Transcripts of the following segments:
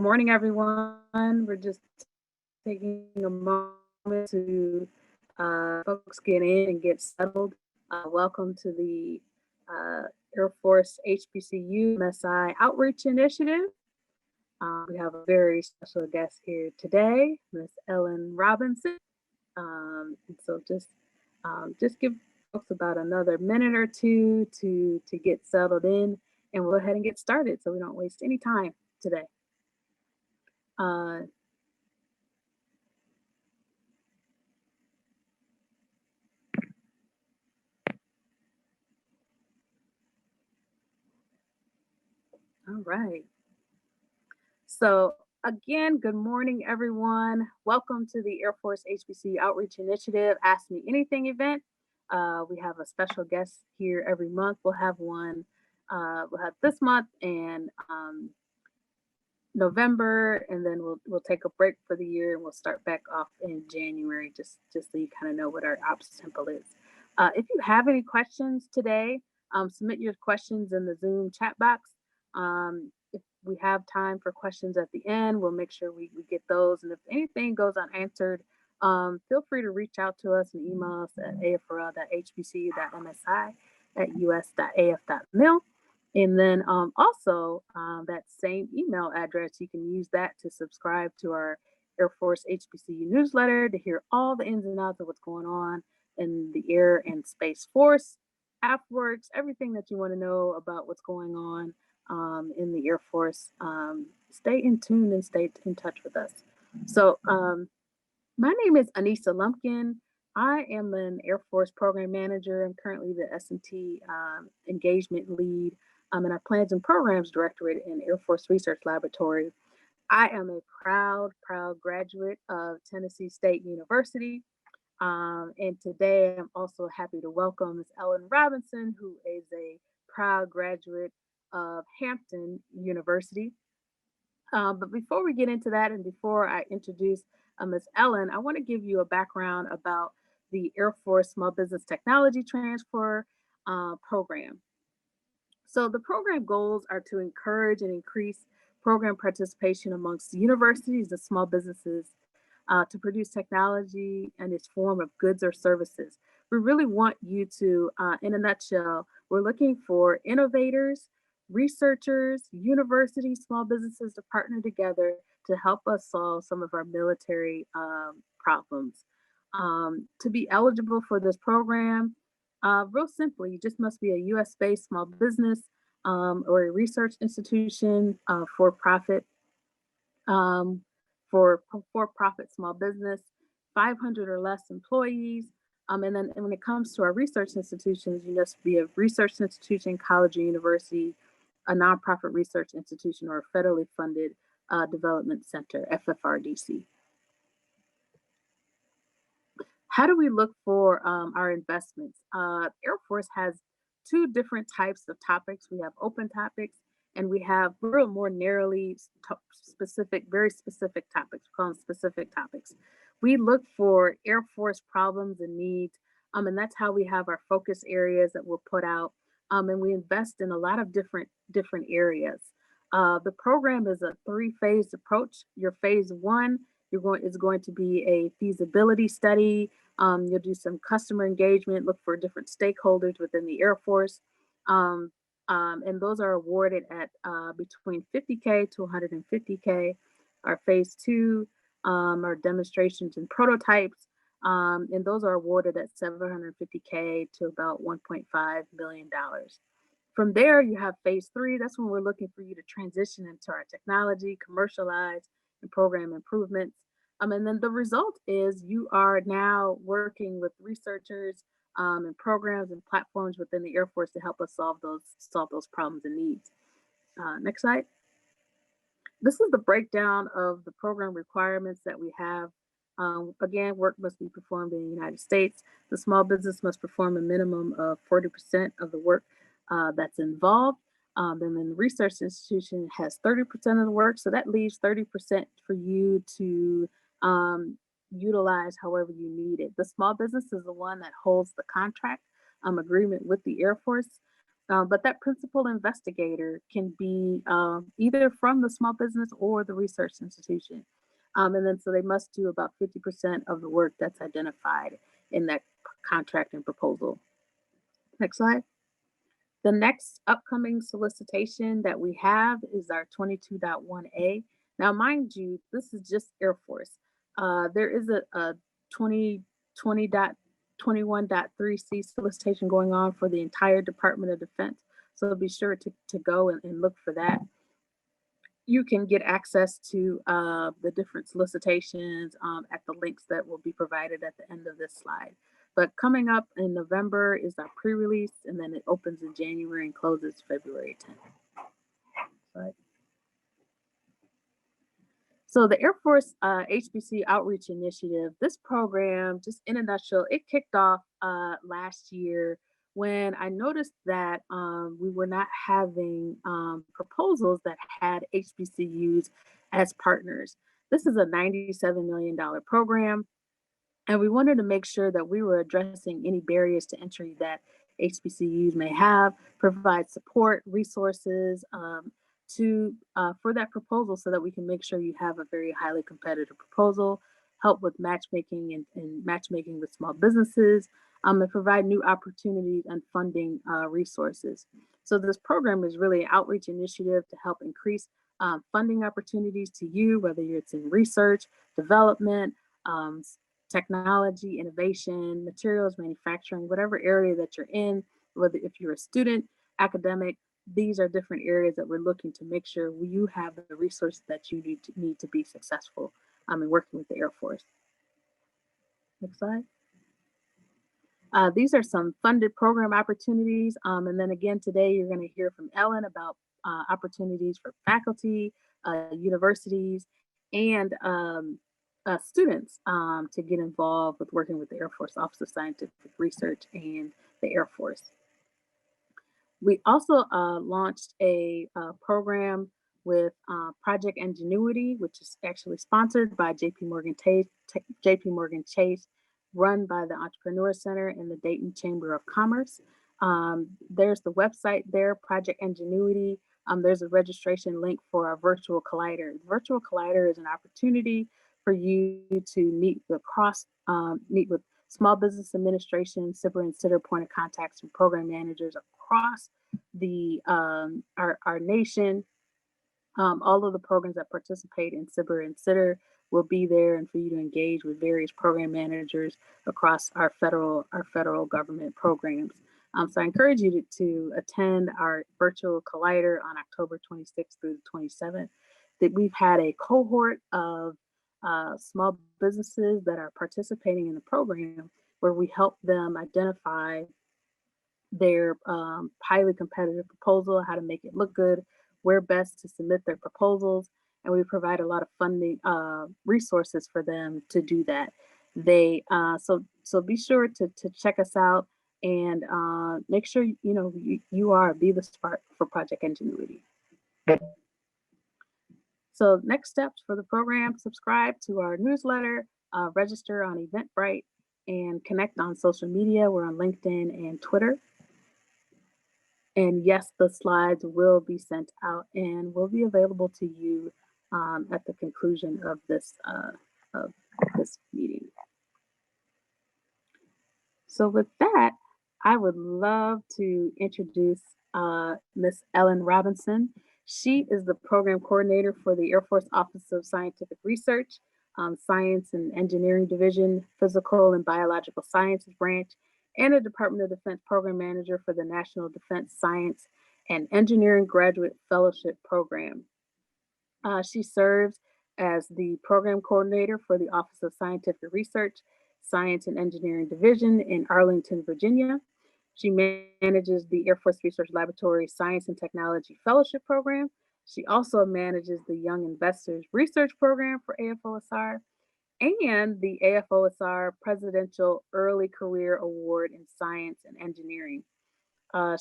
Good morning, everyone. We're just taking a moment to folks get in and get settled. Welcome to the Air Force HBCU MSI Outreach Initiative. We have a very special guest here today, Miss Ellen Robinson. So just give folks about another minute or two to get settled in, and we'll go ahead and get started so we don't waste any time today. Uh, all right. So again, good morning, everyone. Welcome to the Air Force HBCU Outreach Initiative Ask Me Anything event. We have a special guest here every month. We'll have one. We'll have this month and November, and then we'll take a break for the year, and we'll start back off in January. Just so you kind of know what our ops tempo is. If you have any questions today, submit your questions in the Zoom chat box. If we have time for questions at the end, we'll make sure we get those. And if anything goes unanswered, feel free to reach out to us and email us at afrl.hbcu.msi@us.af.mil. And then also that same email address, you can use that to subscribe to our Air Force HBCU newsletter to hear all the ins and outs of what's going on in the Air and Space Force, AFWorks, everything that you want to know about what's going on in the Air Force. Stay in tune and stay in touch with us. So my name is Anissa Lumpkin. I am an Air Force program manager. I'm currently the S&T engagement lead in our plans and programs directorate in Air Force Research Laboratory. I am a proud graduate of Tennessee State University. And today I'm also happy to welcome Ms. Ellen Robinson, who is a proud graduate of Hampton University. But before we get into that, and before I introduce Ms. Ellen, I want to give you a background about the Air Force Small Business Technology Transfer program. So the program goals are to encourage and increase program participation amongst universities and small businesses to produce technology in its form of goods or services. We really want you to, in a nutshell, we're looking for innovators, researchers, universities, small businesses to partner together to help us solve some of our military problems. To be eligible for this program, real simply, you just must be a US-based small business or a research institution for profit small business, 500 or less employees. And then when it comes to our research institutions, you must be a research institution, college or university, a nonprofit research institution, or a federally funded development center, FFRDC. How do we look for our investments? Air Force has two different types of topics. We have open topics, and we have real more narrowly specific, very specific topics. We call them specific topics. We look for Air Force problems and needs, and that's how we have our focus areas that we'll put out. And we invest in a lot of different areas. The program is a three-phase approach. Your phase one is going to be a feasibility study. You'll do some customer engagement, look for different stakeholders within the Air Force. And those are awarded at between $50K to $150K. Our phase two are demonstrations and prototypes. And those are awarded at $750K to about $1.5 million. From there, you have phase three. That's when we're looking for you to transition into our technology, commercialize, and program improvements. And then the result is you are now working with researchers and programs and platforms within the Air Force to help us solve those problems and needs. Next slide. This is the breakdown of the program requirements that we have. Again, work must be performed in the United States. The small business must perform a minimum of 40% of the work that's involved. And then the research institution has 30% of the work. So that leaves 30% for you to utilize however you need it. The small business is the one that holds the contract agreement with the Air Force. But that principal investigator can be either from the small business or the research institution. And then so they must do about 50% of the work that's identified in that contract and proposal. Next slide. The next upcoming solicitation that we have is our 22.1A. Now, mind you, this is just Air Force. There is a 2020.21.3C solicitation going on for the entire Department of Defense. So be sure to go and look for that. You can get access to the different solicitations at the links that will be provided at the end of this slide. But coming up in November is our pre-release, and then it opens in January and closes February 10th. Right. So the Air Force HBC Outreach Initiative, this program, just in a nutshell, it kicked off last year when I noticed that we were not having proposals that had HBCUs as partners. This is a $97 million program. And we wanted to make sure that we were addressing any barriers to entry that HBCUs may have, provide support, resources for that proposal so that we can make sure you have a very highly competitive proposal, help with matchmaking and matchmaking with small businesses, and provide new opportunities and funding resources. So this program is really an outreach initiative to help increase funding opportunities to you, whether it's in research, development, technology, innovation, materials, manufacturing, whatever area that you're in, whether if you're a student, academic, these are different areas that we're looking to make sure you have the resources that you need to be successful in working with the Air Force. Next slide. These are some funded program opportunities. And then again, today you're going to hear from Ellen about opportunities for faculty, universities, and students to get involved with working with the Air Force Office of Scientific Research and the Air Force. We also launched a program with Project Ingenuity, which is actually sponsored by JP Morgan Chase, run by the Entrepreneur Center and the Dayton Chamber of Commerce. There's the website there, Project Ingenuity. There's a registration link for our virtual collider. The virtual collider is an opportunity for you to meet with small business administration, SIBR and SITR point of contacts and program managers across our nation. All of the programs that participate in SIBR and SITR will be there, and for you to engage with various program managers across our federal government programs. So I encourage you to attend our virtual collider on October 26th through the 27th. That we've had a cohort of small businesses that are participating in the program where we help them identify their highly competitive proposal, how to make it look good, where best to submit their proposals, and we provide a lot of funding resources for them to do that. So be sure to check us out and make sure you are be the spark for Project Ingenuity. So next steps for the program: subscribe to our newsletter, register on Eventbrite, and connect on social media. We're on LinkedIn and Twitter. And yes, the slides will be sent out and will be available to you at the conclusion of this meeting. So with that, I would love to introduce Ms. Ellen Robinson. She is the program coordinator for the Air Force Office of Scientific Research, Science and Engineering Division, Physical and Biological Sciences Branch, and a Department of Defense Program Manager for the National Defense Science and Engineering Graduate Fellowship Program. She serves as the program coordinator for the Office of Scientific Research, Science and Engineering Division in Arlington, Virginia. She manages the Air Force Research Laboratory Science and Technology Fellowship Program. She also manages the Young Investors Research Program for AFOSR and the AFOSR Presidential Early Career Award in Science and Engineering.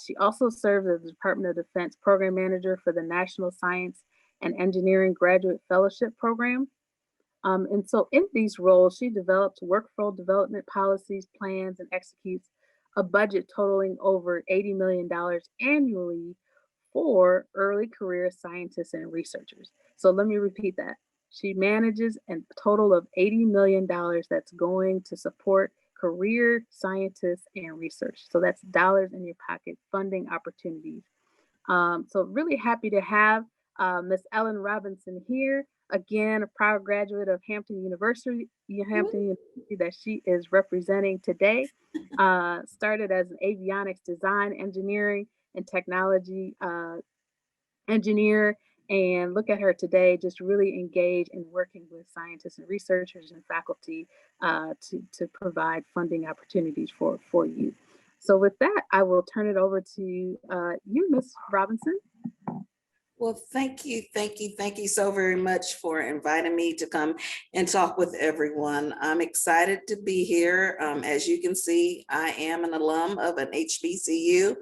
She also serves as the Department of Defense Program Manager for the National Science and Engineering Graduate Fellowship Program. And so in these roles, she develops workflow development policies, plans, and executes a budget totaling over $80 million annually for early career scientists and researchers. So let me repeat that. She manages a total of $80 million that's going to support career scientists and research. So that's dollars in your pocket, funding opportunities. So really happy to have Miss Ellen Robinson here. Again, a proud graduate of Hampton University that she is representing today. Started as an avionics design engineering and technology engineer, and look at her today, just really engaged in working with scientists and researchers and faculty to provide funding opportunities for you. So with that, I will turn it over to you, Ms. Robinson. Well, thank you so very much for inviting me to come and talk with everyone. I'm excited to be here. As you can see, I am an alum of an HBCU.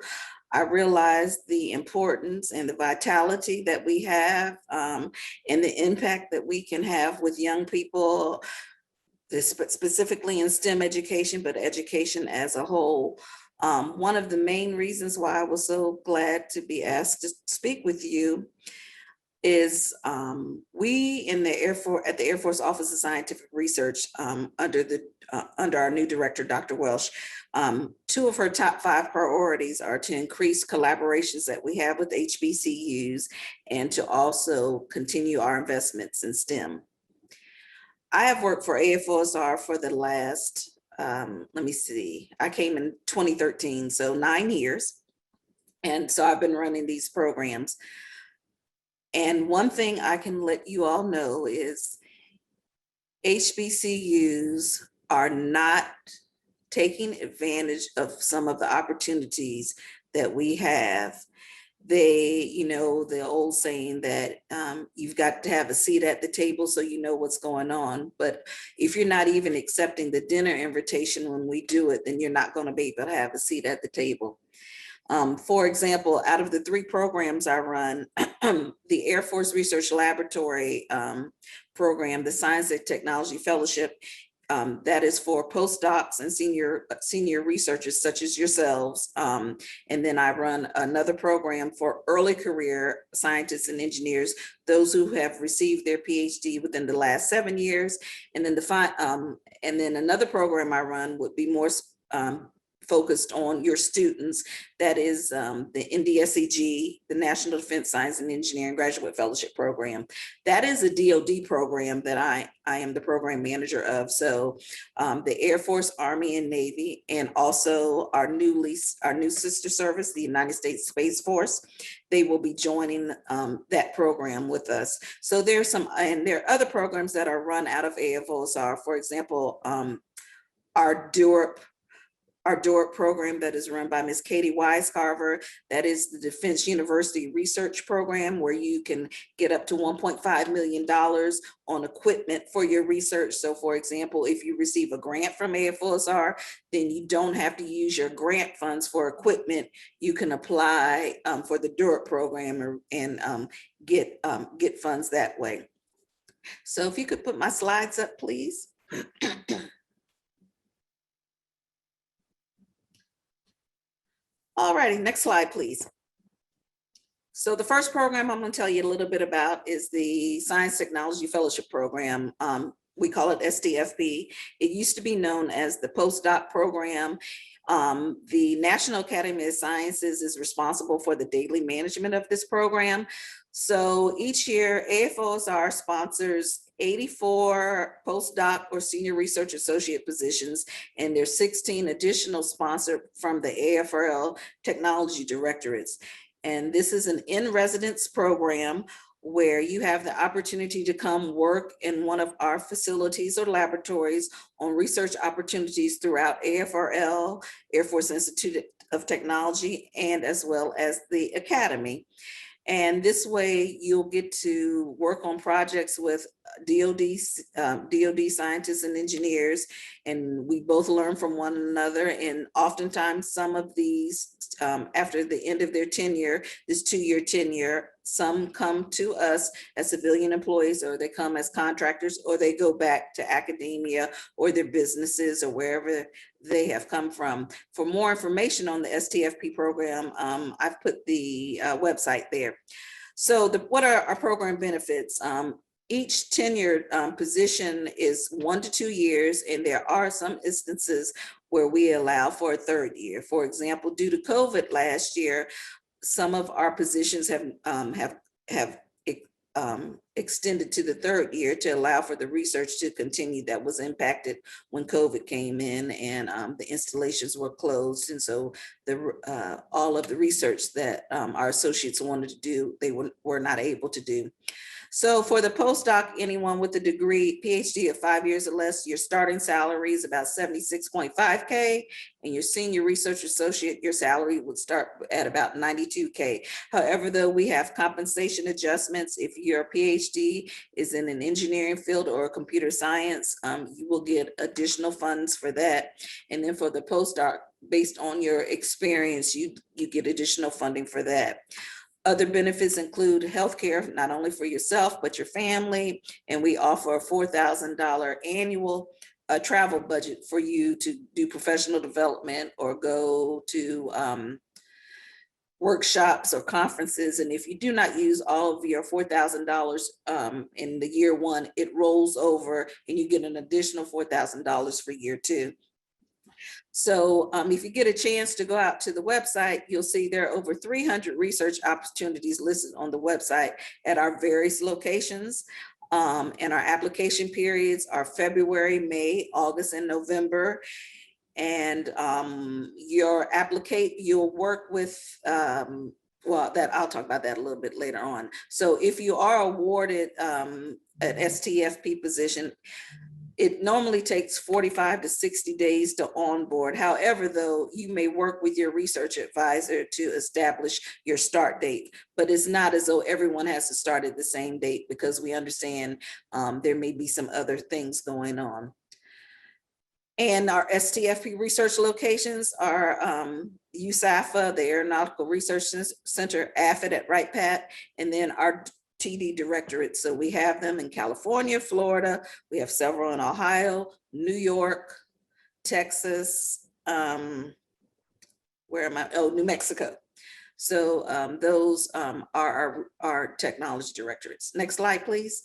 I realize the importance and the vitality that we have and the impact that we can have with young people, specifically in STEM education, but education as a whole. One of the main reasons why I was so glad to be asked to speak with you is we in the Air Force, at the Air Force Office of Scientific Research, under our new director, Dr. Welsh, two of her top 5 priorities are to increase collaborations that we have with HBCUs and to also continue our investments in STEM. I have worked for AFOSR for the last, let me see, I came in 2013, so 9 years. And so I've been running these programs. And one thing I can let you all know is HBCUs are not taking advantage of some of the opportunities that we have. They, you know, the old saying that you've got to have a seat at the table so you know what's going on. But if you're not even accepting the dinner invitation when we do it, then you're not going to be able to have a seat at the table. For example, out of the 3 programs I run, the Air Force Research Laboratory program, the Science and Technology Fellowship, that is for postdocs and senior researchers such as yourselves. And then I run another program for early career scientists and engineers, those who have received their PhD within the last 7 years. And then another program I run would be more focused on your students. That is the NDSCG, the National Defense Science and Engineering Graduate Fellowship Program. That is a DoD program that I am the program manager of. So the Air Force, Army, and Navy, and also our new sister service, the United States Space Force, they will be joining that program with us. So there are other programs that are run out of AFOSR. For example, our DORP program that is run by Ms. Katie Wise-Carver, that is the Defense University Research Program, where you can get up to $1.5 million on equipment for your research. So for example, if you receive a grant from AFOSR, then you don't have to use your grant funds for equipment. You can apply for the DORP program and get funds that way. So if you could put my slides up, please. All righty, next slide, please. So the first program I'm going to tell you a little bit about is the Science Technology Fellowship Program. We call it STFP. It used to be known as the postdoc program. The National Academy of Sciences is responsible for the daily management of this program. So each year, AFOSR sponsors 84 postdoc or senior research associate positions, and there's 16 additional sponsored from the AFRL technology directorates. And this is an in-residence program where you have the opportunity to come work in one of our facilities or laboratories on research opportunities throughout AFRL, Air Force Institute of Technology, and as well as the Academy. And this way you'll get to work on projects with DoD scientists and engineers, and we both learn from one another. And oftentimes some of these, after the end of their tenure, this 2-year tenure, some come to us as civilian employees, or they come as contractors, or they go back to academia or their businesses or wherever they have come from. For more information on the STFP program, I've put the website there. So what are our program benefits? Each tenured position is 1 to 2 years, and there are some instances where we allow for a third year. For example, due to COVID last year, some of our positions have extended to the third year to allow for the research to continue that was impacted when COVID came in and the installations were closed. And so all of the research that our associates wanted to do, they were not able to do. So for the postdoc, anyone with a degree, PhD of 5 years or less, your starting salary is about 76.5K, and your senior research associate, your salary would start at about 92K. However, though, we have compensation adjustments. If your PhD is in an engineering field or computer science, you will get additional funds for that. And then for the postdoc, based on your experience, you get additional funding for that. Other benefits include healthcare, not only for yourself, but your family. And we offer a $4,000 annual travel budget for you to do professional development or go to workshops or conferences. And if you do not use all of your $4,000 in the year one, it rolls over and you get an additional $4,000 for year two. So if you get a chance to go out to the website, you'll see there are over 300 research opportunities listed on the website at our various locations. And our application periods are February, May, August, and November. And you'll work with, well, I'll talk about that a little bit later on. So if you are awarded an STFP position, it normally takes 45 to 60 days to onboard. However, though, you may work with your research advisor to establish your start date, but it's not as though everyone has to start at the same date, because we understand there may be some other things going on. And our STFP research locations are USAFA, the Aeronautical Research Center, AFID at Wright Pat, and then our TD directorate. So we have them in California, Florida, we have several in Ohio, New York, Texas, where am I? Oh, New Mexico. So those are our technology directorates. Next slide, please.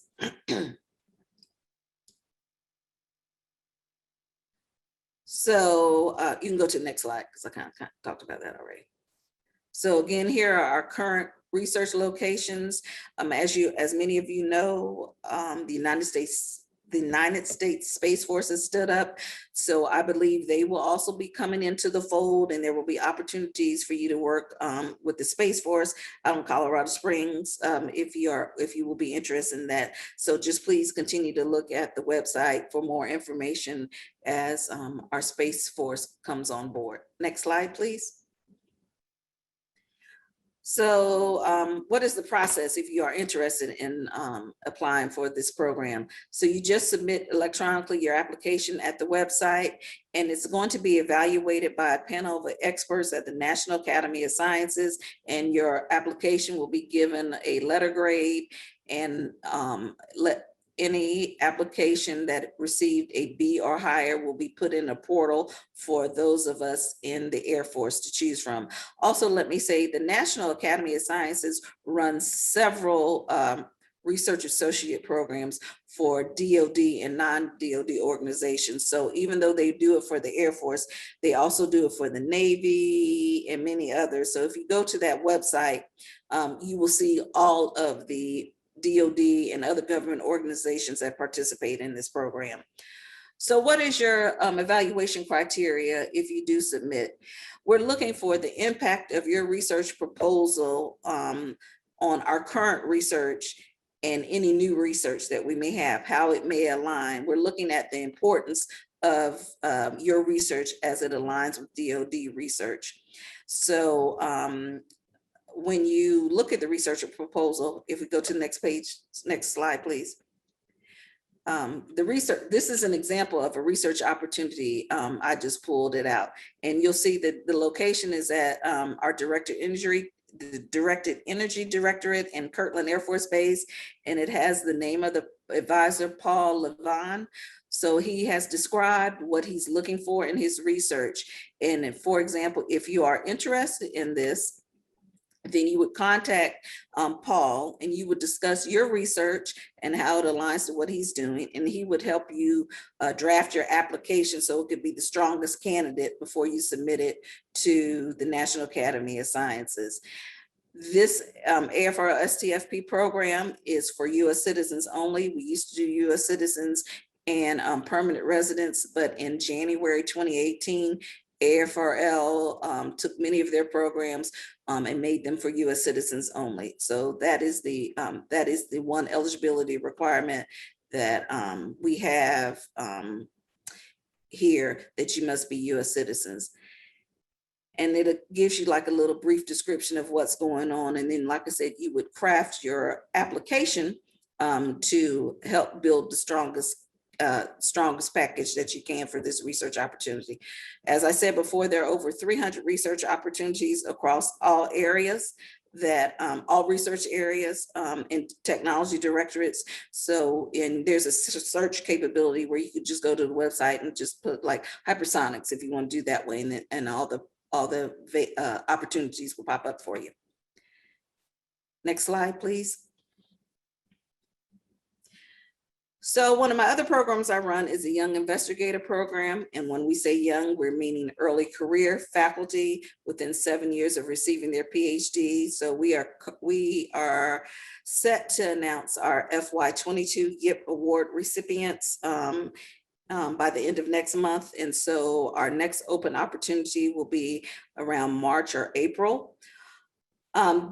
So you can go to the next slide because I kind of talked about that already. So again, here are our current research locations. As many of you know, the United States Space Force has stood up. So I believe they will also be coming into the fold, and there will be opportunities for you to work with the Space Force out in Colorado Springs if you will be interested in that. So just please continue to look at the website for more information as our Space Force comes on board. Next slide, please. So what is the process if you are interested in applying for this program? So you just submit electronically your application at the website, and it's going to be evaluated by a panel of experts at the National Academy of Sciences, and your application will be given a letter grade, and any application that received a B or higher will be put in a portal for those of us in the Air Force to choose from. Also, let me say the National Academy of Sciences runs several research associate programs for DOD and non-DOD organizations. So even though they do it for the Air Force, they also do it for the Navy and many others. So if you go to that website, you will see all of the DOD and other government organizations that participate in this program. So what is your evaluation criteria if you do submit? We're looking for the impact of your research proposal on our current research and any new research that we may have, how it may align. We're looking at the importance of your research as it aligns with DOD research. So when you look at the researcher proposal, if we go to the next page, next slide, please. This is an example of a research opportunity. I just pulled it out, and you'll see that the location is at our director the Directed Energy Directorate in Kirtland Air Force Base, and it has the name of the advisor, Paul Levine. So he has described what he's looking for in his research. And for example, if you are interested in this, then you would contact Paul, and you would discuss your research and how it aligns to what he's doing. And he would help you draft your application so it could be the strongest candidate before you submit it to the National Academy of Sciences. This AFOSR STFP program is for US citizens only. We used to do US citizens and permanent residents, but in January 2018, AFRL took many of their programs and made them for US citizens only. So that is the one eligibility requirement that we have here, that you must be US citizens. And it gives you like a little brief description of what's going on. And then, like I said, you would craft your application to help build the strongest package that you can for this research opportunity. As I said before, there are over 300 research opportunities across all areas, that all research areas and technology directorates. So, and there's a search capability where you could just go to the website and just put like hypersonics if you want to do that way, and all the opportunities will pop up for you. Next slide, please. So one of my other programs I run is a Young Investigator program. And when we say young, we're meaning early career faculty within 7 years of receiving their Ph.D. So we are set to announce our FY22 YIP award recipients by the end of next month. And so our next open opportunity will be around March or April.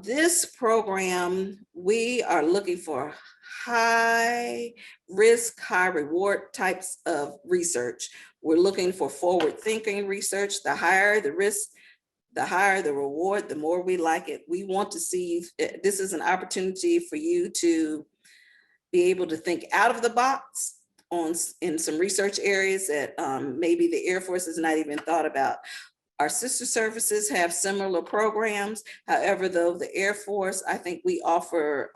This program, we are looking for high risk, high reward types of research. We're looking for forward thinking research. The higher the risk, the higher the reward, the more we like it. We want to see, this is an opportunity for you to be able to think out of the box in some research areas that maybe the Air Force has not even thought about. Our sister services have similar programs. However, though, the Air Force, I think we offer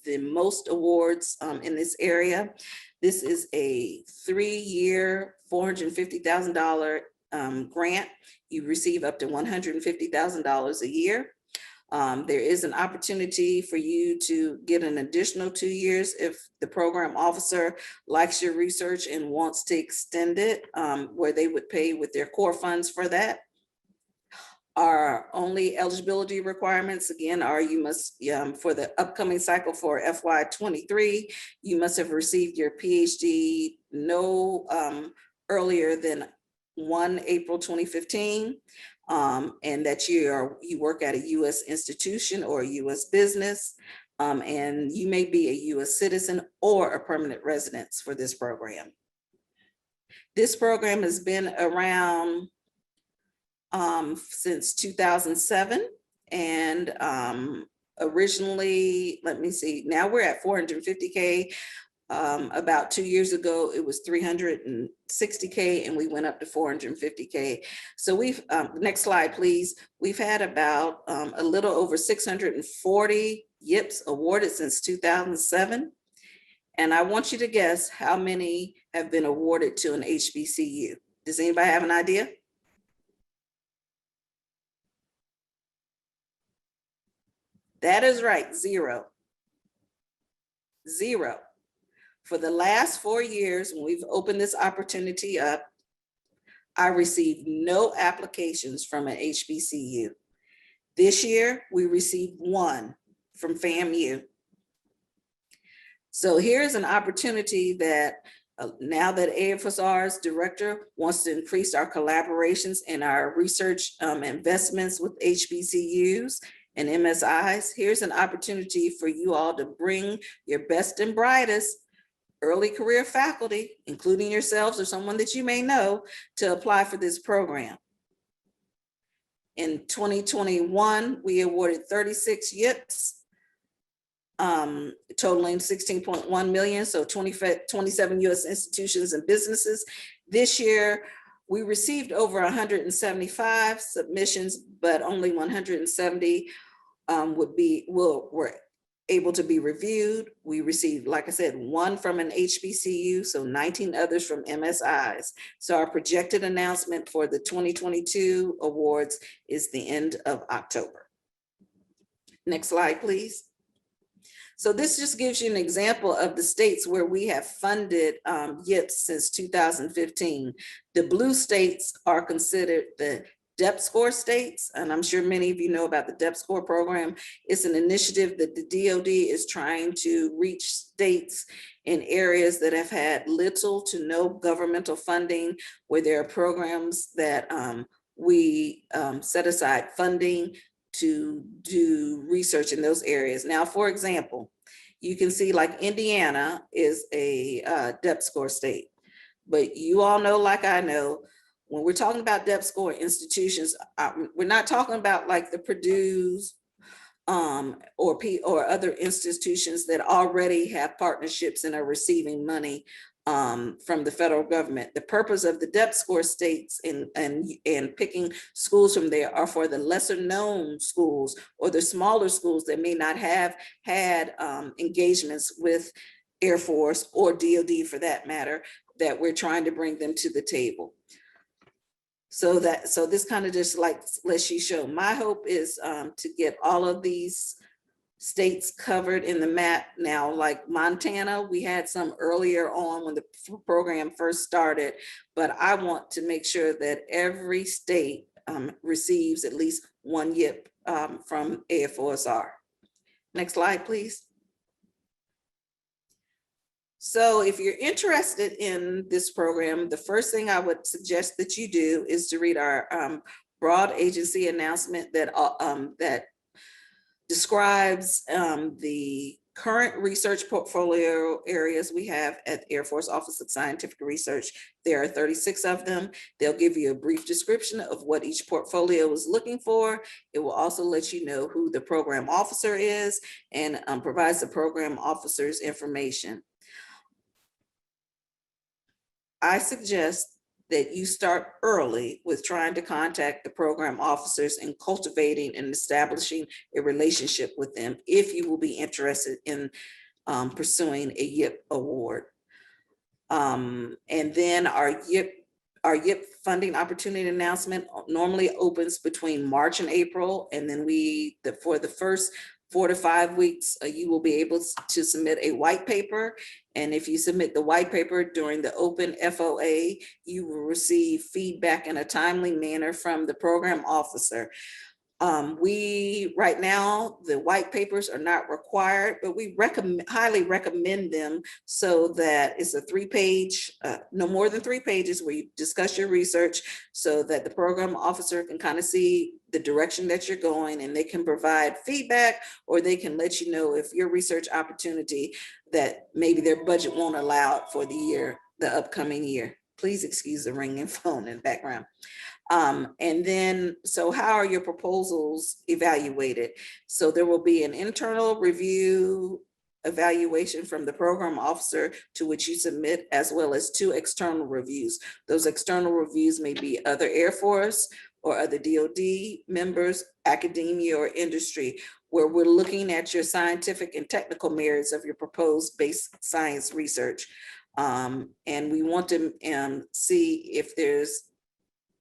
the most awards in this area. This is a 3-year, $450,000 grant. You receive up to $150,000 a year. There is an opportunity for you to get an additional 2 years if the program officer likes your research and wants to extend it, where they would pay with their core funds for that. Our only eligibility requirements, again, are you must, for the upcoming cycle for FY23, you must have received your PhD no earlier than 1 April 2015, and that you work at a US institution or a US business, and you may be a US citizen or a permanent resident for this program. This program has been around since 2007, and originally, let me see, now we're at 450K. About 2 years ago, it was 360K, and we went up to 450K. So we've, next slide, please. We've had about a little over 640 YIPs awarded since 2007. And I want you to guess how many have been awarded to an HBCU. Does anybody have an idea? That is right, 0. 0. For the last 4 years, when we've opened this opportunity up, I received no applications from an HBCU. This year, we received 1 from FAMU. So here's an opportunity that now that AFOSR's director wants to increase our collaborations and our research investments with HBCUs and MSIs, here's an opportunity for you all to bring your best and brightest early career faculty, including yourselves or someone that you may know, to apply for this program. In 2021, we awarded 36 YIPs, totaling 16.1 million, so 27 US institutions and businesses. This year, we received over 175 submissions, but only 170 were able to be reviewed. We received, like I said, 1 from an HBCU, so 19 others from MSIs. So our projected announcement for the 2022 awards is the end of October. Next slide, please. So this just gives you an example of the states where we have funded YIPs since 2015. The blue states are considered the depth score states, and I'm sure many of you know about the depth score program. It's an initiative that the DoD is trying to reach states in areas that have had little to no governmental funding, where there are programs that we set aside funding to do research in those areas. Now, for example, you can see like Indiana is a depth score state, but you all know, like I know, when we're talking about depth score institutions, we're not talking about like the Purdue's or other institutions that already have partnerships and are receiving money from the federal government. The purpose of the depth score states and picking schools from there are for the lesser known schools or the smaller schools that may not have had engagements with Air Force or DoD for that matter, that we're trying to bring them to the table. So this kind of just like lets you show. My hope is to get all of these states covered in the map now. Like Montana, we had some earlier on when the program first started, but I want to make sure that every state receives at least 1 YIP from AFOSR. Next slide, please. So if you're interested in this program, the first thing I would suggest that you do is to read our broad agency announcement that describes the current research portfolio areas we have at the Air Force Office of Scientific Research. There are 36 of them. They'll give you a brief description of what each portfolio is looking for. It will also let you know who the program officer is and provides the program officer's information. I suggest that you start early with trying to contact the program officers and cultivating and establishing a relationship with them if you will be interested in pursuing a YIP award. And then our YIP funding opportunity announcement normally opens between March and April, and then for the first 4 to 5 weeks, you will be able to submit a white paper. And if you submit the white paper during the open FOA, you will receive feedback in a timely manner from the program officer. Right now, the white papers are not required, but we highly recommend them so that it's a 3-page, no more than 3 pages, where you discuss your research so that the program officer can kind of see the direction that you're going, and they can provide feedback, or they can let you know if your research opportunity that maybe their budget won't allow it for the upcoming year. Please excuse the ringing phone in the background. And then, so how are your proposals evaluated? So there will be an internal review evaluation from the program officer to which you submit, as well as 2 external reviews. Those external reviews may be other Air Force or other DoD members, academia, or industry, where we're looking at your scientific and technical merits of your proposed basic science research. And we want to see if there's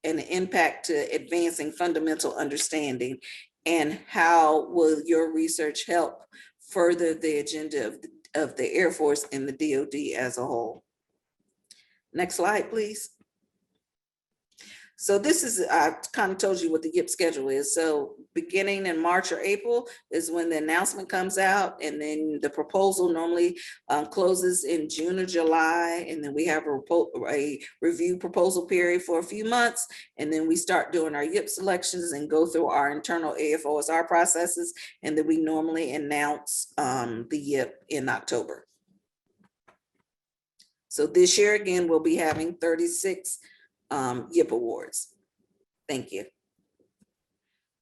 an impact to advancing fundamental understanding, and how will your research help further the agenda of the Air Force and the DoD as a whole. Next slide, please. So this is, I kind of told you what the YIP schedule is. So beginning in March or April is when the announcement comes out, and then the proposal normally closes in June or July, and then we have a review proposal period for a few months, and then we start doing our YIP selections and go through our internal AFOSR processes, and then we normally announce the YIP in October. So this year, again, we'll be having 36 YIP awards. Thank you.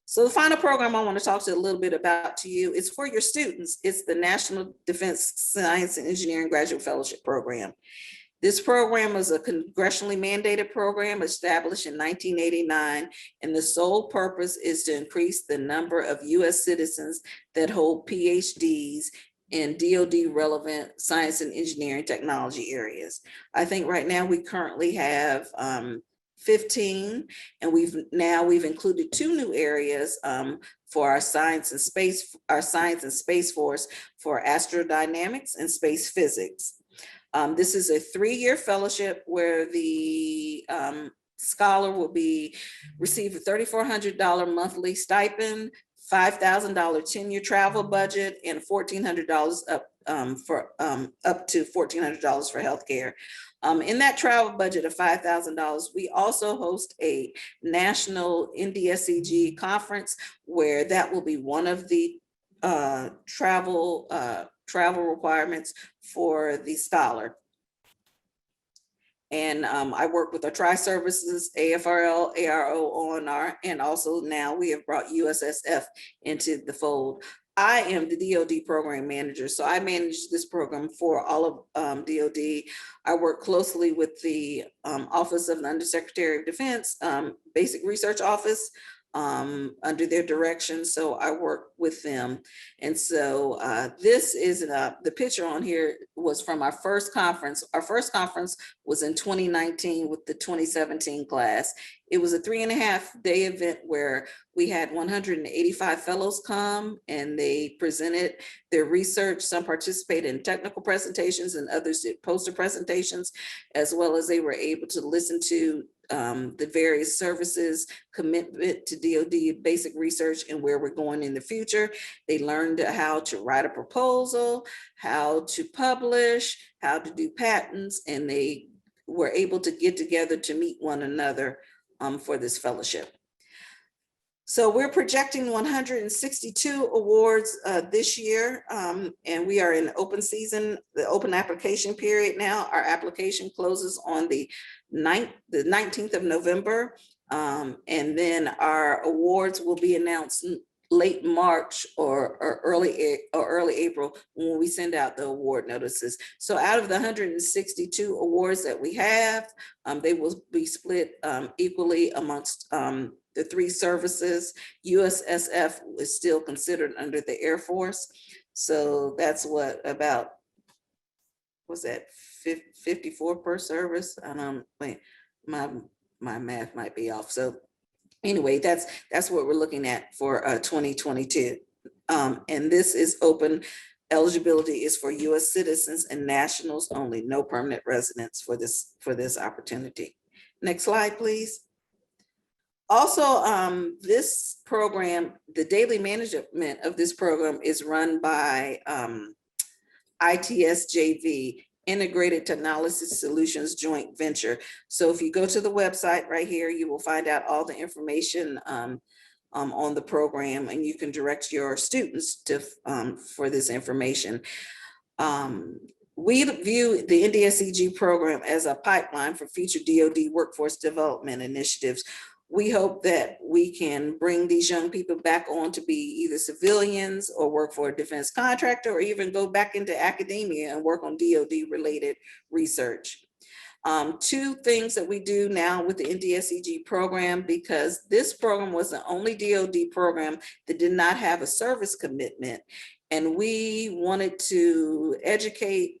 So the final program I want to talk to a little bit about to you is for your students. It's the National Defense Science and Engineering Graduate Fellowship Program. This program is a congressionally mandated program established in 1989, and the sole purpose is to increase the number of US citizens that hold PhDs in DoD relevant science and engineering technology areas. I think right now we currently have 15, and we've included 2 new areas for our science and space force for astrodynamics and space physics. This is a 3-year fellowship where the scholar will receive a $3,400 monthly stipend, $5,000 tenure travel budget, and $1,400 up to $1,400 for healthcare. In that travel budget of $5,000, we also host a national NDSCG conference where that will be one of the travel requirements for the scholar. And I work with our tri-services, AFRL, ARO, ONR, and also now we have brought USSF into the fold. I am the DoD program manager, so I manage this program for all of DoD. I work closely with the Office of the Undersecretary of Defense, Basic Research Office, under their direction. So I work with them. And so this is the picture on here was from our first conference. Our first conference was in 2019 with the 2017 class. It was a 3.5-day event where we had 185 fellows come and they presented their research. Some participated in technical presentations and others did poster presentations, as well as they were able to listen to the various services commitment to DoD basic research and where we're going in the future. They learned how to write a proposal, how to publish, how to do patents, and they were able to get together to meet one another for this fellowship. So we're projecting 162 awards this year, and we are in open season, the open application period now. Our application closes on the 19th of November, and then our awards will be announced late March or early April when we send out the award notices. So out of the 162 awards that we have, they will be split equally amongst the 3 services. USSF is still considered under the Air Force. So that's what about, was that 54 per service? Wait, my math might be off. So anyway, that's what we're looking at for 2022. And this is open. Eligibility is for US citizens and nationals only, no permanent residents for this opportunity. Next slide, please. Also, this program, the daily management of this program is run by ITSJV, Integrated Technology Solutions Joint Venture. So if you go to the website right here, you will find out all the information on the program, and you can direct your students to for this information. We view the NDSCG program as a pipeline for future DoD workforce development initiatives. We hope that we can bring these young people back on to be either civilians or work for a defense contractor, or even go back into academia and work on DoD related research. 2 things that we do now with the NDSCG program, because this program was the only DoD program that did not have a service commitment. And we wanted to educate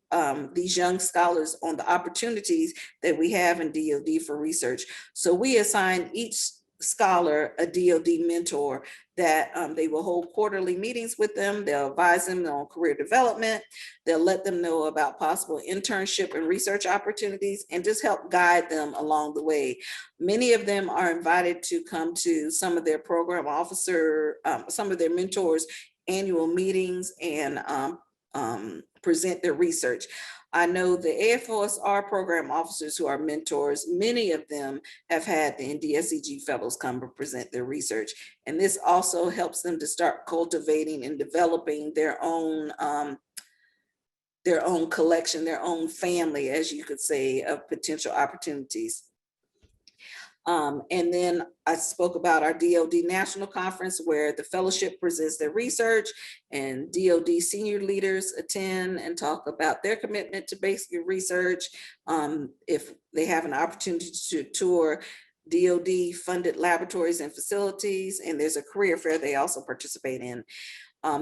these young scholars on the opportunities that we have in DoD for research. So we assign each scholar a DoD mentor that they will hold quarterly meetings with them. They'll advise them on career development. They'll let them know about possible internship and research opportunities and just help guide them along the way. Many of them are invited to come to some of their program officer, some of their mentors' annual meetings and present their research. I know the AFOSR program officers who are mentors, many of them have had the NDSCG fellows come and present their research. And this also helps them to start cultivating and developing their own collection, their own family, as you could say, of potential opportunities. And then I spoke about our DoD National Conference, where the fellowship presents their research and DoD senior leaders attend and talk about their commitment to basic research. If they have an opportunity to tour DoD funded laboratories and facilities, and there's a career fair they also participate in.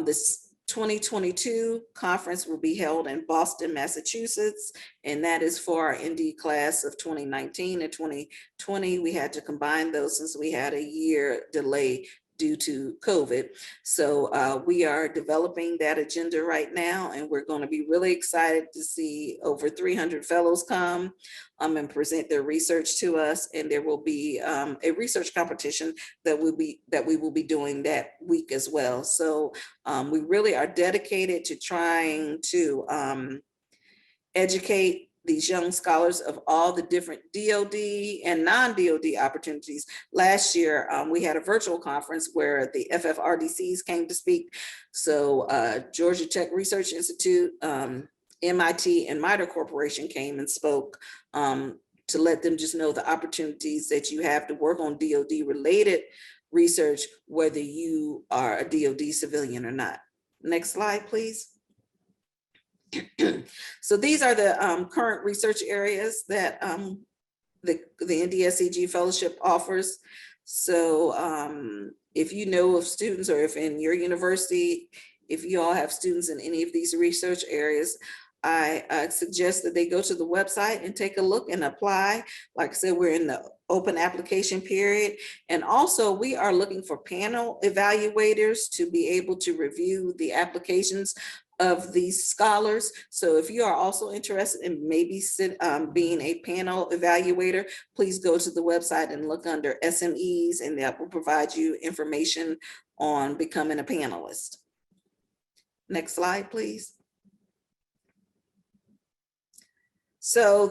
This 2022 conference will be held in Boston, Massachusetts, and that is for our ND class of 2019 and 2020. We had to combine those since we had a year delay due to COVID. So we are developing that agenda right now, and we're going to be really excited to see over 300 fellows come and present their research to us. And there will be a research competition that we will be doing that week as well. So we really are dedicated to trying to educate these young scholars of all the different DoD and non-DoD opportunities. Last year, we had a virtual conference where the FFRDCs came to speak. So Georgia Tech Research Institute, MIT, and MITRE Corporation came and spoke to let them just know the opportunities that you have to work on DoD related research, whether you are a DoD civilian or not. Next slide, please. So these are the current research areas that the NDSCG fellowship offers. So if you know of students, or if in your university, if you all have students in any of these research areas, I suggest that they go to the website and take a look and apply. Like I said, we're in the open application period. And also we are looking for panel evaluators to be able to review the applications of these scholars. So if you are also interested in maybe being a panel evaluator, please go to the website and look under SMEs, and that will provide you information on becoming a panelist. Next slide, please. So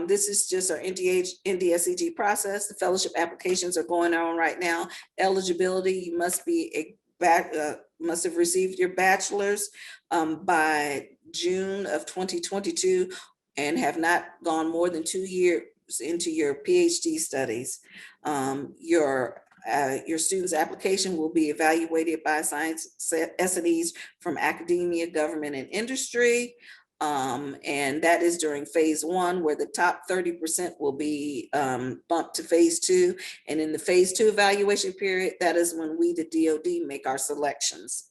this is just our NDSCG process. The fellowship applications are going on right now. Eligibility, you must be must have received your bachelor's by June of 2022 and have not gone more than 2 years into your PhD studies. Your student's application will be evaluated by science S&Es from academia, government, and industry. And that is during phase 1, where the top 30% will be bumped to phase 2. And in the phase 2 evaluation period, that is when we, the DoD, make our selections.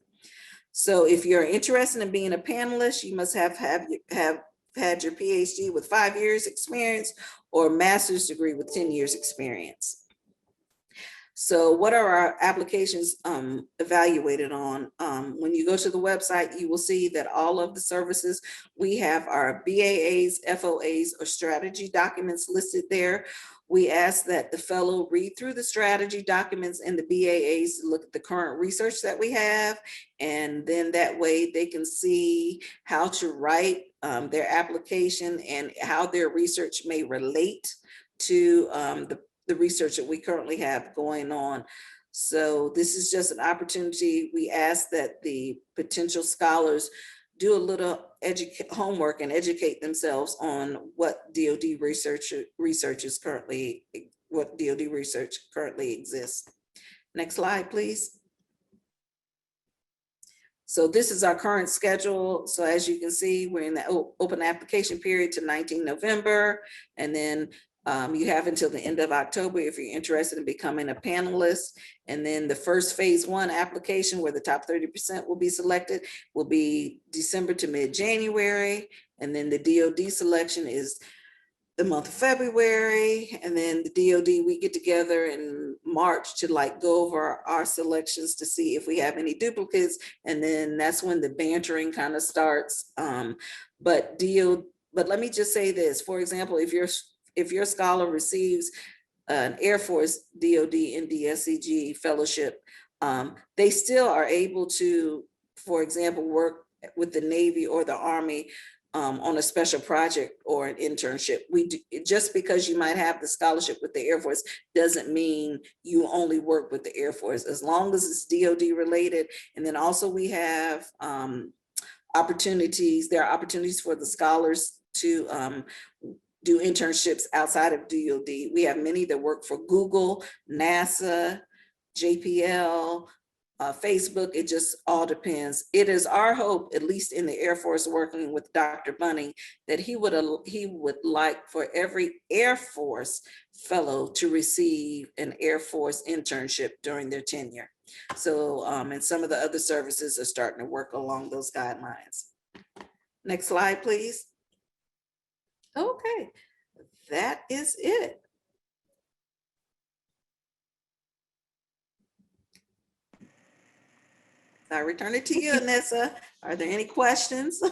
So if you're interested in being a panelist, you must have had your PhD with 5 years experience or master's degree with 10 years experience. So what are our applications evaluated on? When you go to the website, you will see that all of the services we have are BAAs, FOAs, or strategy documents listed there. We ask that the fellow read through the strategy documents and the BAAs, look at the current research that we have, and then that way they can see how to write their application and how their research may relate to the research that we currently have going on. So this is just an opportunity. We ask that the potential scholars do a little homework and educate themselves on what DoD research currently exists. Next slide, please. So this is our current schedule. So as you can see, we're in the open application period to 19 November, and then you have until the end of October if you're interested in becoming a panelist. And then the first phase 1 application, where the top 30% will be selected, will be December to mid-January. And then the DoD selection is the month of February. And then the DoD, we get together in March to go over our selections to see if we have any duplicates. And then that's when the bantering kind of starts. But let me just say this, for example, if your scholar receives an Air Force DoD NDSCG fellowship, they still are able to, for example, work with the Navy or the Army on a special project or an internship. Just because you might have the scholarship with the Air Force doesn't mean you only work with the Air Force, as long as it's DoD related. And then also we have opportunities. There are opportunities for the scholars to do internships outside of DoD. We have many that work for Google, NASA, JPL, Facebook. It just all depends. It is our hope, at least in the Air Force, working with Dr. Bunning, that he would like for every Air Force fellow to receive an Air Force internship during their tenure. So, and some of the other services are starting to work along those guidelines. Next slide, please. Okay, that is it. I return it to you, Anissa. Are there any questions?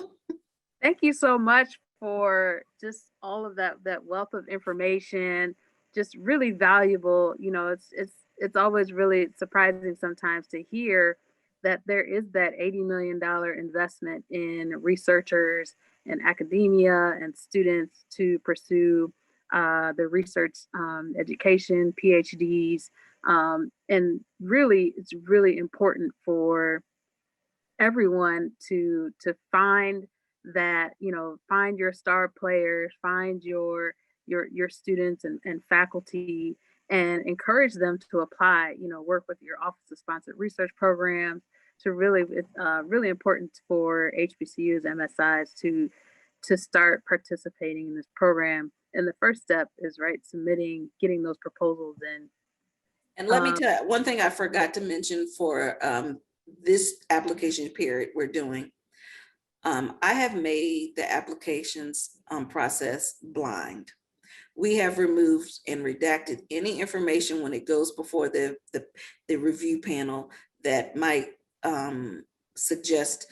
Thank you so much for just all of that wealth of information. Just really valuable. You know, it's always really surprising sometimes to hear that there is that $80 million investment in researchers and academia and students to pursue the research education, PhDs. And really, it's really important for everyone to find that, you know, find your star players, find your students and faculty, and encourage them to apply, you know, work with your office of sponsored research programs. To really, it's really important for HBCUs, MSIs to start participating in this program. And the first step is, right, submitting, getting those proposals in. And let me tell you, one thing I forgot to mention for this application period we're doing. I have made the applications process blind. We have removed and redacted any information when it goes before the review panel that might suggest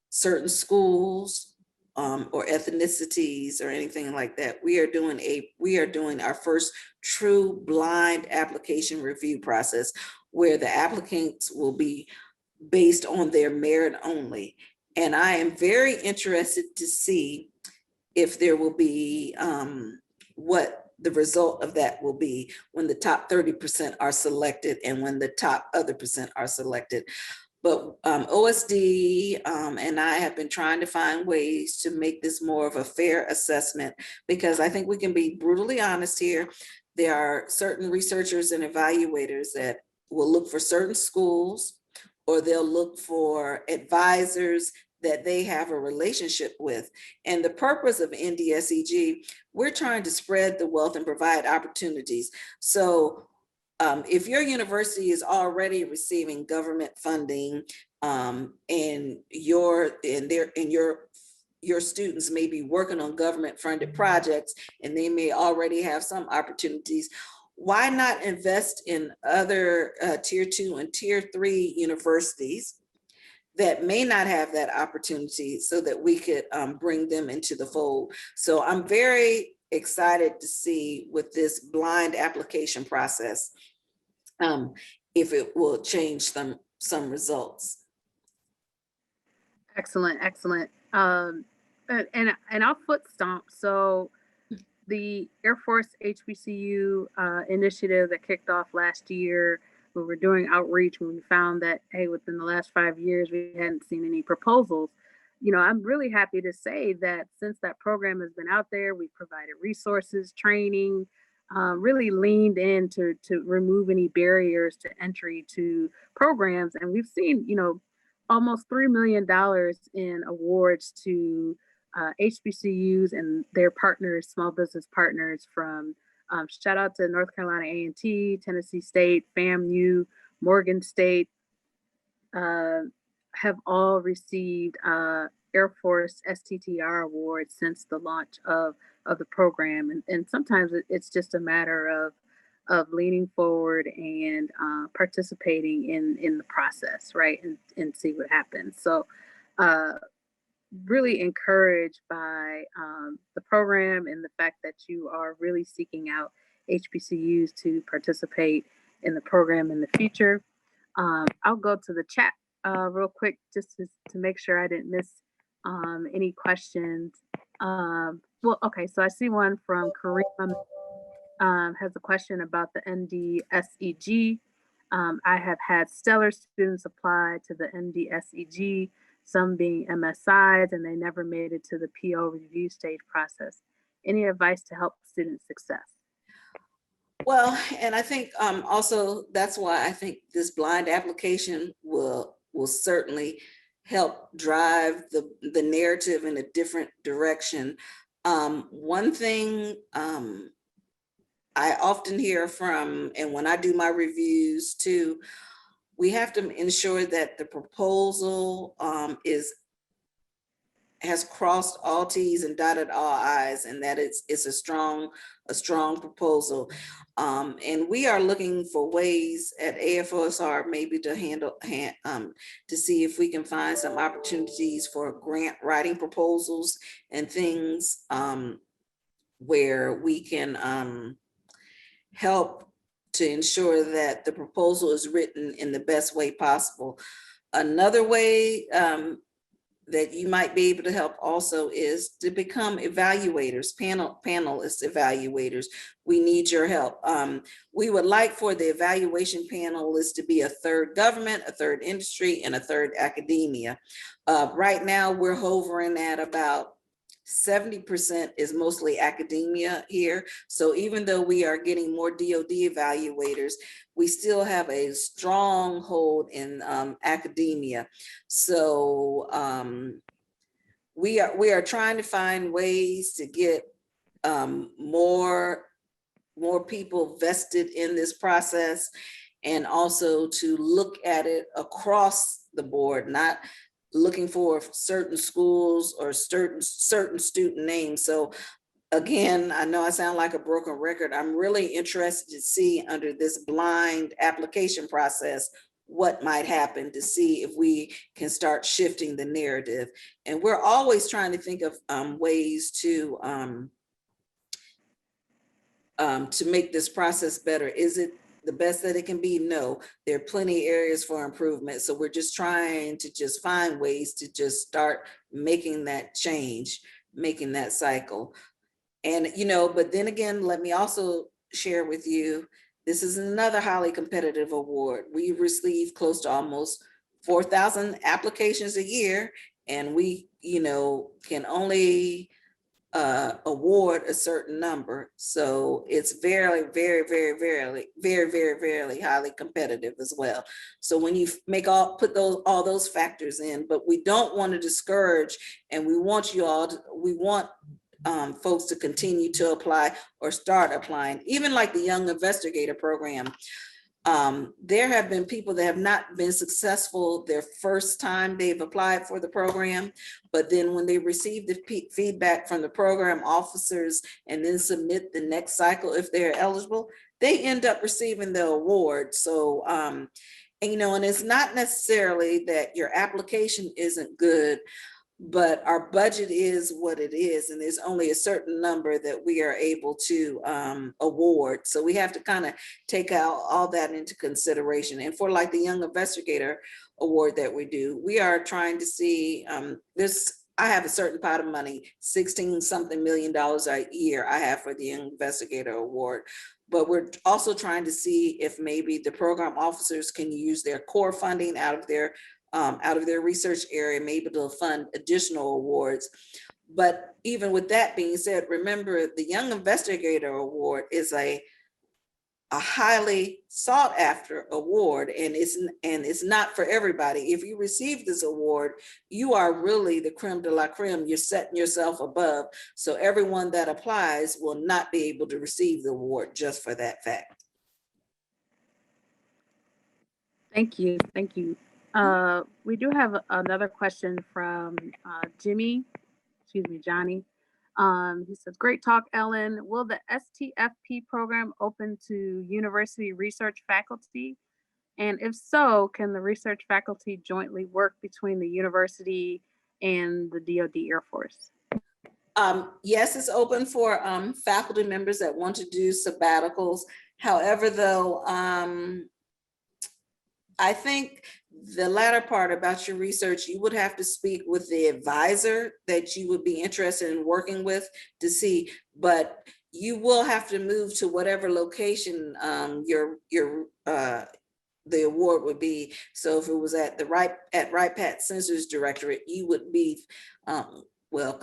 certain schools or ethnicities or anything like that. We are doing our first true blind application review process, where the applicants will be based on their merit only. And I am very interested to see if there will be what the result of that will be when the top 30% are selected and when the top other percent are selected. But OSD and I have been trying to find ways to make this more of a fair assessment, because I think we can be brutally honest here. There are certain researchers and evaluators that will look for certain schools, or they'll look for advisors that they have a relationship with. And the purpose of NDSCG, we're trying to spread the wealth and provide opportunities. So if your university is already receiving government funding and your students may be working on government funded projects and they may already have some opportunities, why not invest in other tier 2 and tier 3 universities that may not have that opportunity, so that we could bring them into the fold? So I'm very excited to see with this blind application process if it will change some results. Excellent, excellent. And I'll foot stomp. So the Air Force HBCU initiative that kicked off last year, we were doing outreach when we found that, hey, within the last 5 years, we hadn't seen any proposals. You know, I'm really happy to say that since that program has been out there, we've provided resources, training, really leaned in to remove any barriers to entry to programs. And we've seen, you know, almost $3 million in awards to HBCUs and their partners, small business partners, from shout out to North Carolina A&T, Tennessee State, FAMU, Morgan State, have all received Air Force STTR awards since the launch of the program. And sometimes it's just a matter of leaning forward and participating in the process, right? And see what happens. So really encouraged by the program and the fact that you are really seeking out HBCUs to participate in the program in the future. I'll go to the chat real quick just to make sure I didn't miss any questions. Well, okay, so I see one from Kareem, has a question about the NDSCG. I have had stellar students apply to the NDSCG, some being MSIs, and they never made it to the PO review stage process. Any advice to help student success? Well, and I think also that's why I think this blind application will certainly help drive the narrative in a different direction. One thing I often hear from, and when I do my reviews too, we have to ensure that the proposal has crossed all T's and dotted all I's, and that it's a strong proposal. And we are looking for ways at AFOSR maybe to see if we can find some opportunities for grant writing proposals and things where we can help to ensure that the proposal is written in the best way possible. Another way that you might be able to help also is to become evaluators, panelist evaluators. We need your help. We would like for the evaluation panelists to be a third government, a third industry, and a third academia. Right now, we're hovering at about 70% is mostly academia here. So even though we are getting more DoD evaluators, we still have a strong hold in academia. So we are trying to find ways to get more people vested in this process, and also to look at it across the board, not looking for certain schools or certain student names. So again, I know I sound like a broken record. I'm really interested to see under this blind application process what might happen, to see if we can start shifting the narrative. And we're always trying to think of ways to make this process better. Is it the best that it can be? No, there are plenty of areas for improvement. So we're just trying to just find ways to just start making that change, making that cycle. And, you know, but then again, let me also share with you, this is another highly competitive award. We receive close to almost 4,000 applications a year, and we, you know, can only award a certain number. So it's very highly competitive as well. So when you put all those factors in, but we don't want to discourage, and we want you all to, we want folks to continue to apply or start applying, even like the Young Investigator Program. There have been people that have not been successful their first time they've applied for the program, but then when they receive the feedback from the program officers and then submit the next cycle, if they're eligible, they end up receiving the award. So, and, you know, and it's not necessarily that your application isn't good, but our budget is what it is, and there's only a certain number that we are able to award. So we have to kind of take out all that into consideration. And for like the Young Investigator Award that we do, we are trying to see I have a certain pot of money, $16-something million a year I have for the Young Investigator Award. But we're also trying to see if maybe the program officers can use their core funding out of their research area, maybe to fund additional awards. But even with that being said, remember the Young Investigator Award is a highly sought after award, and it's not for everybody. If you receive this award, you are really the creme de la creme. You're setting yourself above. So everyone that applies will not be able to receive the award just for that fact. Thank you. Thank you. We do have another question from Johnny. He says, great talk, Ellen. Will the STFP program open to university research faculty? And if so, can the research faculty jointly work between the university and the DoD Air Force? Yes, it's open for faculty members that want to do sabbaticals. However, though, I think the latter part about your research, you would have to speak with the advisor that you would be interested in working with to see, but you will have to move to whatever location the award would be. So if it was at the Wright Pat Sensors Directorate, you would be, well,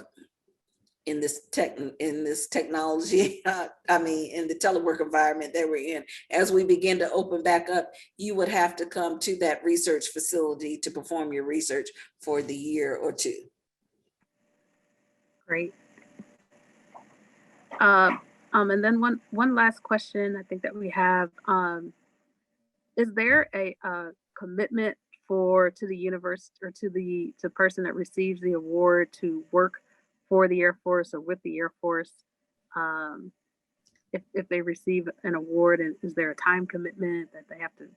in this technology, in the telework environment that we're in. As we begin to open back up, you would have to come to that research facility to perform your research for the year or two. Great. And then one last question I think that we have, is there a commitment to the university or to the person that receives the award to work for the Air Force or with the Air Force? If they receive an award, and is there a time commitment that they have to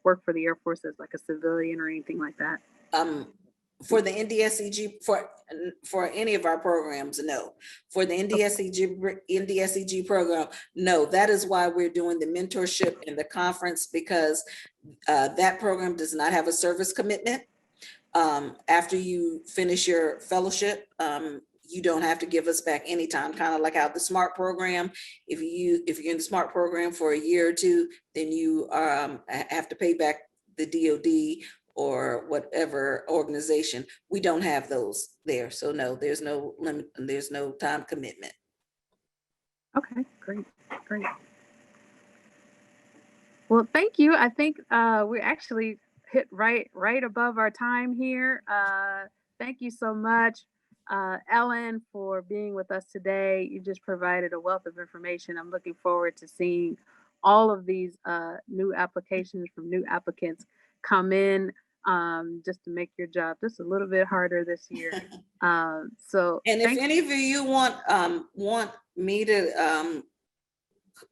work for the Air Force as like a civilian or anything like that? For the NDSCG, for any of our programs, no. For the NDSCG program, no. That is why we're doing the mentorship and the conference, because that program does not have a service commitment. After you finish your fellowship, you don't have to give us back any time, kind of like how the SMART program, if you're in the SMART program for a year or two, then you have to pay back the DOD or whatever organization. We don't have those there. So no, there's no limit, and there's no time commitment. Okay, great. Well, thank you. I think we actually hit right above our time here. Thank you so much, Ellen, for being with us today. You just provided a wealth of information. I'm looking forward to seeing all of these new applications from new applicants come in, just to make your job just a little bit harder this year. And if any of you want me to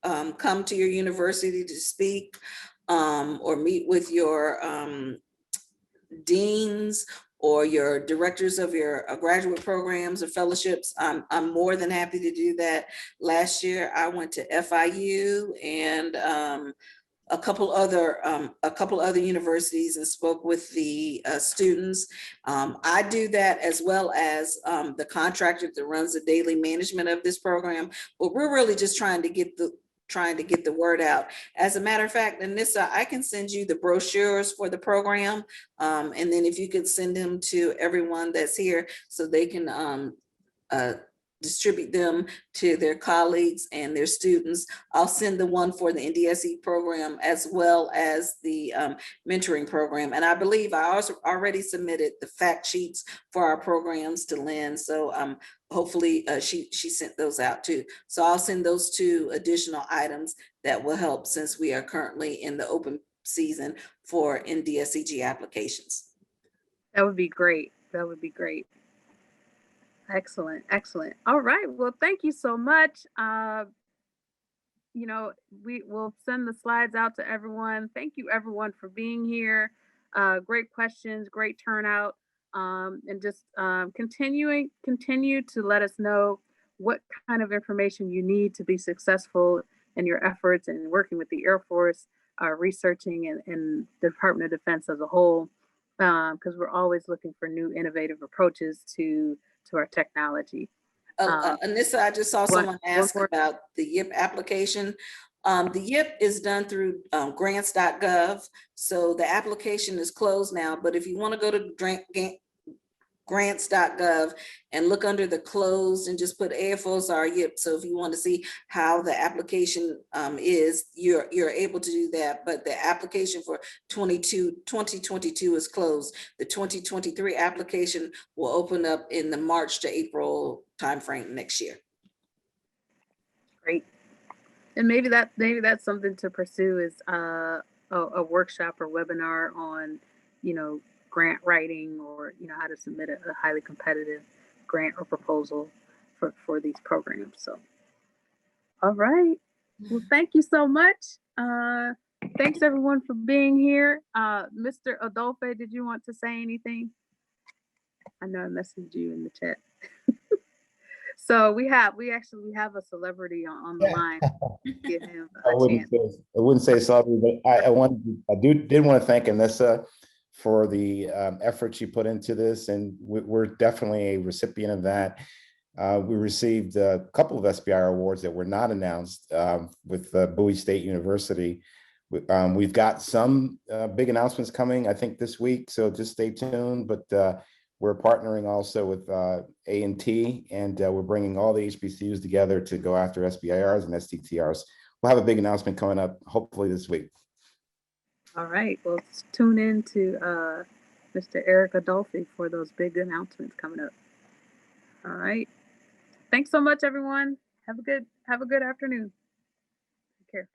come to your university to speak, or meet with your deans or your directors of your graduate programs or fellowships, I'm more than happy to do that. Last year, I went to FIU and a couple other universities and spoke with the students. I do that, as well as the contractor that runs the daily management of this program. But we're really just trying to get the word out. As a matter of fact, Anissa, I can send you the brochures for the program, and then if you could send them to everyone that's here so they can distribute them to their colleagues and their students. I'll send the one for the NDSE program as well as the mentoring program. And I believe I also already submitted the fact sheets for our programs to Lynn. So hopefully she sent those out too. So I'll send those 2 additional items that will help, since we are currently in the open season for NDSCG applications. That would be great. Excellent. All right. Well, thank you so much. We will send the slides out to everyone. Thank you, everyone, for being here. Great questions, great turnout, and just continue to let us know what kind of information you need to be successful in your efforts and working with the Air Force, researching and the Department of Defense as a whole, because we're always looking for new innovative approaches to our technology. Anissa, I just saw someone ask about the YIP application. The YIP is done through grants.gov. So the application is closed now, but if you want to go to grants.gov and look under the closed and just put AFOSR YIP. So if you want to see how the application is, you're able to do that. But the application for 2022 is closed. The 2023 application will open up in the March to April timeframe next year. Great. And maybe that's something to pursue, is a workshop or webinar on, grant writing, or how to submit a highly competitive grant or proposal for these programs. So, all right. Well, thank you so much. Thanks everyone for being here. Mr. Adolphe, did you want to say anything? I know I messaged you in the chat. So we actually have a celebrity on the line. Give him a chance. I wouldn't say celebrity, but I did want to thank Anissa for the effort she put into this, and we're definitely a recipient of that. We received a couple of SBIR awards that were not announced with Bowie State University. We've got some big announcements coming, I think, this week, so just stay tuned. But We're partnering also with A&T, and we're bringing all the HBCUs together to go after SBIRs and STTRs. We'll have a big announcement coming up, hopefully this week. All right. Well, tune in to Mr. Eric Adolfi for those big announcements coming up. All right. Thanks so much, everyone. Have a good afternoon. Take care.